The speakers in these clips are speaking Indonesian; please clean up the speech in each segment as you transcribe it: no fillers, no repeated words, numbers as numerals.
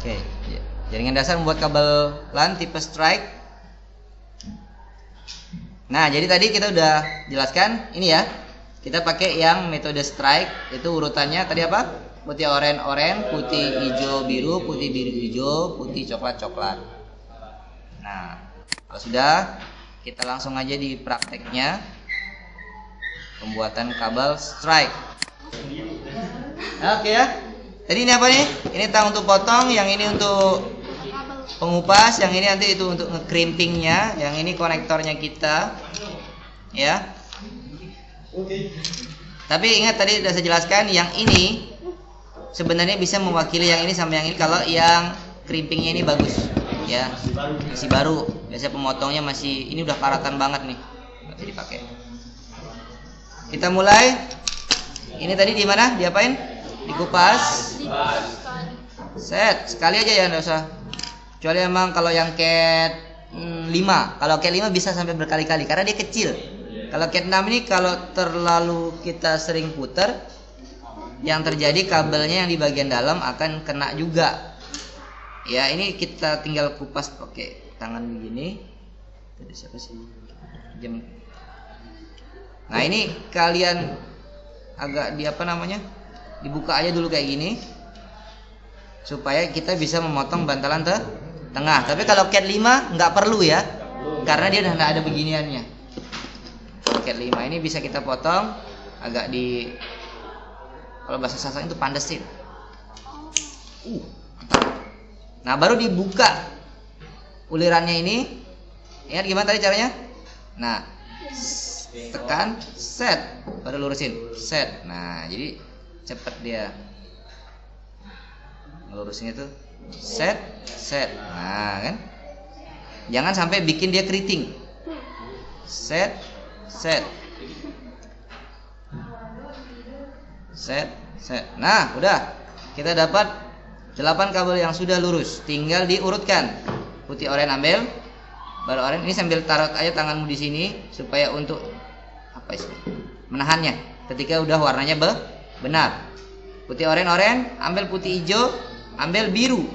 Oke, jaringan dasar membuat kabel LAN tipe strike. Nah, jadi tadi kita udah jelaskan ini ya. Kita pakai yang metode strike, itu urutannya tadi apa? Putih oranye, putih hijau biru, putih biru hijau, putih coklat coklat. Nah, kalau sudah, kita langsung aja di prakteknya pembuatan kabel strike. Oke ya. Tadi ini apa nih? Ini tang untuk potong, yang ini untuk pengupas, yang ini nanti itu untuk nge-crimpingnya, yang ini konektornya kita, ya. Tapi ingat tadi sudah saya jelaskan, yang ini sebenarnya bisa mewakili yang ini sama yang ini kalau yang crimpingnya ini bagus, ya. Masih baru, biasanya pemotongnya masih ini udah karatan banget nih, nggak bisa dipakai. Kita mulai. Ini tadi di mana? Diapain? Dikupas. Set, sekali aja ya, enggak usah. Kecuali emang kalau yang cat 5. Kalau cat 5 bisa sampai berkali-kali karena dia kecil. Kalau cat 6 ini kalau terlalu kita sering putar, yang terjadi kabelnya yang di bagian dalam akan kena juga. Ya, ini kita tinggal kupas pakai tangan begini. Tadi siapa sih? Jam. Nah, ini kalian agak di apa namanya? Dibuka aja dulu kayak gini supaya kita bisa memotong bantalan tengah. Tapi kalau cat 5 nggak perlu ya, karena dia udah nggak ada beginiannya. Cat 5 ini bisa kita potong agak di, kalau bahasa Sasak itu pandesin. Nah, baru dibuka ulirannya ini. Ingat gimana tadi caranya? Nah, tekan set, baru lurusin set. Nah, jadi cepet dia ngelurusinnya tuh, set. Nah kan, jangan sampai bikin dia keriting. Set. Nah, udah kita dapat 8 kabel yang sudah lurus. Tinggal diurutkan. Putih oranye ambil, baru oranye ini sambil taruh aja tanganmu di sini supaya untuk apa sih? Menahannya. Ketika udah warnanya benar. Putih oranye, ambil putih hijau, ambil biru.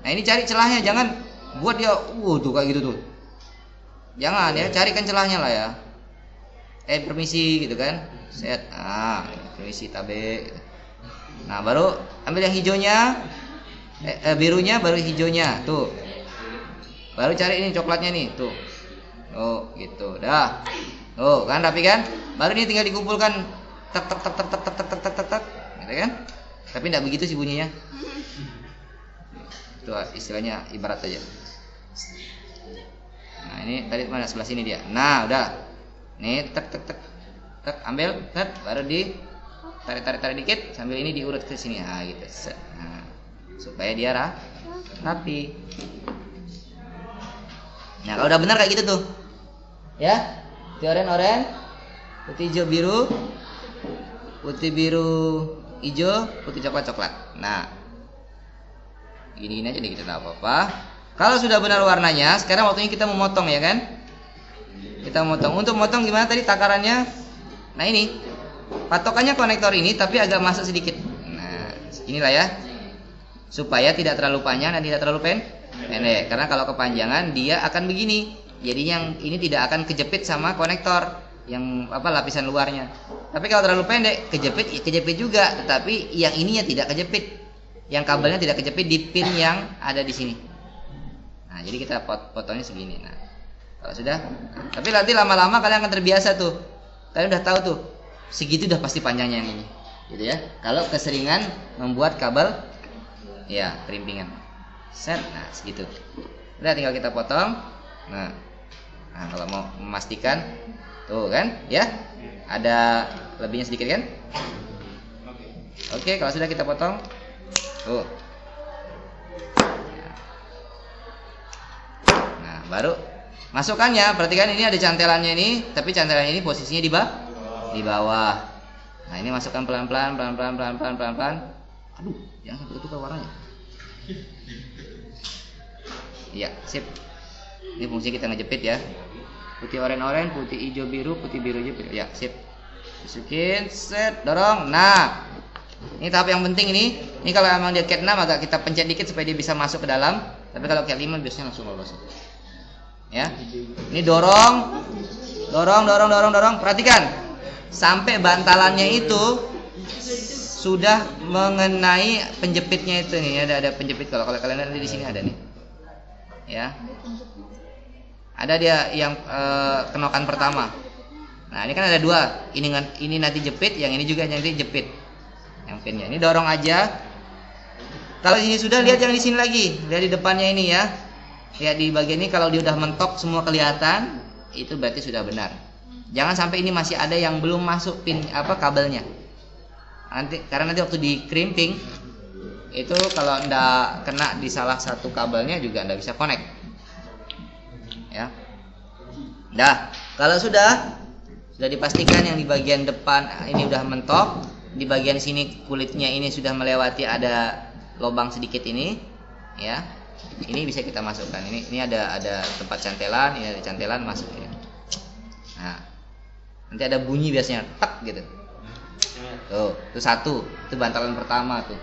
Nah, ini cari celahnya, jangan buat dia tuh kayak gitu tuh. Jangan ya, carikan celahnya lah ya. Permisi gitu kan. Set. Permisi tabe. Nah, baru ambil yang hijaunya, birunya baru hijaunya, tuh. Baru cari ini coklatnya nih, tuh. Oh, gitu. Dah. Oh, kan rapi kan? Baru ini tinggal dikumpulkan tak gitu kan? Tapi tidak begitu sih bunyinya. Itu istilahnya ibarat aja. Nah, ini tadi mana, sebelah sini dia. Nah, udah. Nih tak ambil, baru di tarik dikit sambil ini diurut ke sini. Nah, gitu. Nah, supaya dia rapi. Nah, kalau udah benar kayak gitu tuh. Ya. Putih oranye, putih hijau biru, putih biru hijau, putih coklat. Nah, gini aja nih, kita tak apa-apa. Kalau sudah benar warnanya, sekarang waktunya kita memotong ya kan? Kita memotong. Untuk memotong gimana tadi takarannya? Nah, ini patokannya konektor ini, tapi agak masuk sedikit. Nah, inilah ya, supaya tidak terlalu panjang dan tidak terlalu pendek. Karena kalau kepanjangan dia akan begini. Jadi yang ini tidak akan kejepit sama konektor yang lapisan luarnya. Tapi kalau terlalu pendek, kejepit juga, tetapi yang ininya tidak kejepit. Yang kabelnya tidak kejepit di pin yang ada di sini. Nah, jadi kita potongnya segini. Nah, kalau sudah, tapi nanti lama-lama kalian akan terbiasa tuh. Kalian udah tahu tuh, segitu udah pasti panjangnya yang ini. Gitu ya. Kalau keseringan membuat kabel ya kerimpingan. Set. Nah, segitu. Udah tinggal kita potong. Nah, kalau mau memastikan tuh kan ya, ada lebihnya sedikit kan. Oke, kalau sudah kita potong tuh. Nah, baru masukkannya. Perhatikan ini ada cantelannya ini, tapi cantelannya ini posisinya di bawah. Nah, ini masukkan pelan-pelan. Aduh, jangan sampai ketukar warnanya. Iya, sip. Ini fungsi kita ngejepit ya. Putih oranye, putih hijau biru, putih biru hijau. Ya, sip. Masukin, set, dorong. Nah, Ini tahap yang penting ini. Ini kalau emang dia cat 6 agak kita pencet dikit supaya dia bisa masuk ke dalam. Tapi kalau cat 5 biasanya langsung lolos. Ya. Ini dorong. Perhatikan. Sampai bantalannya itu sudah mengenai penjepitnya itu nih. Ada penjepit kalau kalian lihat di sini ada nih. Ya. Ada dia yang kenokan pertama. Nah, ini kan ada dua. Ini nanti jepit, yang ini juga nanti jepit. Yang pinnya. Ini dorong aja. Kalau ini sudah, lihat yang di sini lagi. Lihat di depannya ini ya. Lihat di bagian ini, kalau dia udah mentok semua kelihatan, itu berarti sudah benar. Jangan sampai ini masih ada yang belum masuk pin kabelnya. Karena nanti waktu di crimping itu kalau ndak kena di salah satu kabelnya juga ndak bisa connect. Ya. Dah, kalau sudah dipastikan yang di bagian depan ini udah mentok, di bagian sini kulitnya ini sudah melewati ada lubang sedikit ini, ya. Ini bisa kita masukkan. Ini ada tempat cantelan, ini ada cantelan masuk ya. Nah, nanti ada bunyi biasanya tak gitu. Tuh, itu satu, itu bantalan pertama tuh.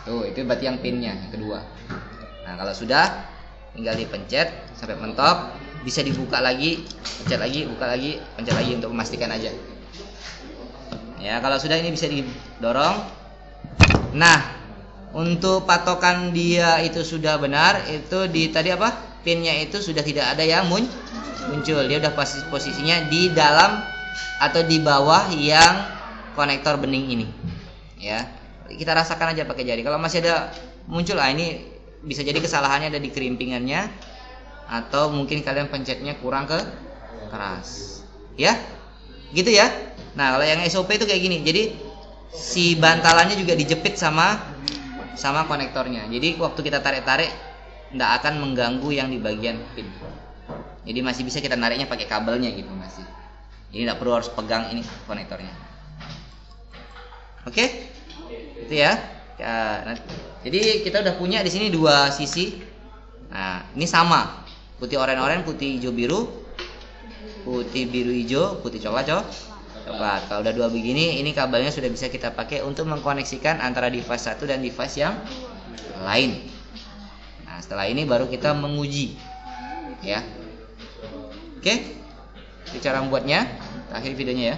Tuh, itu berarti yang pinnya, yang kedua. Nah, kalau sudah tinggal dipencet sampai mentok, bisa dibuka lagi, pencet lagi, buka lagi, pencet lagi untuk memastikan aja. Ya, kalau sudah ini bisa didorong. Nah, untuk patokan dia itu sudah benar, itu di tadi pinnya itu sudah tidak ada yang muncul. Dia udah posisinya di dalam atau di bawah yang konektor bening ini. Ya. Kita rasakan aja pakai jari. Kalau masih ada muncul, ini bisa jadi kesalahannya ada di kerimpingannya, atau mungkin kalian pencetnya kurang keras. Ya? Gitu ya. Nah, kalau yang SOP itu kayak gini. Jadi si bantalannya juga dijepit sama konektornya. Jadi waktu kita tarik-tarik nggak akan mengganggu yang di bagian pin. Jadi masih bisa kita nariknya pakai kabelnya gitu masih. Jadi nggak perlu harus pegang ini konektornya. Oke? Itu ya. Jadi kita udah punya di sini dua sisi. Nah, ini sama. Putih oranye, putih hijau biru. Putih biru hijau, putih coklat. Kalau udah dua begini, ini kabelnya sudah bisa kita pakai untuk mengkoneksikan antara device satu dan device yang lain. Nah, setelah ini baru kita menguji. Ya. Oke? Itu cara membuatnya. Akhir videonya ya.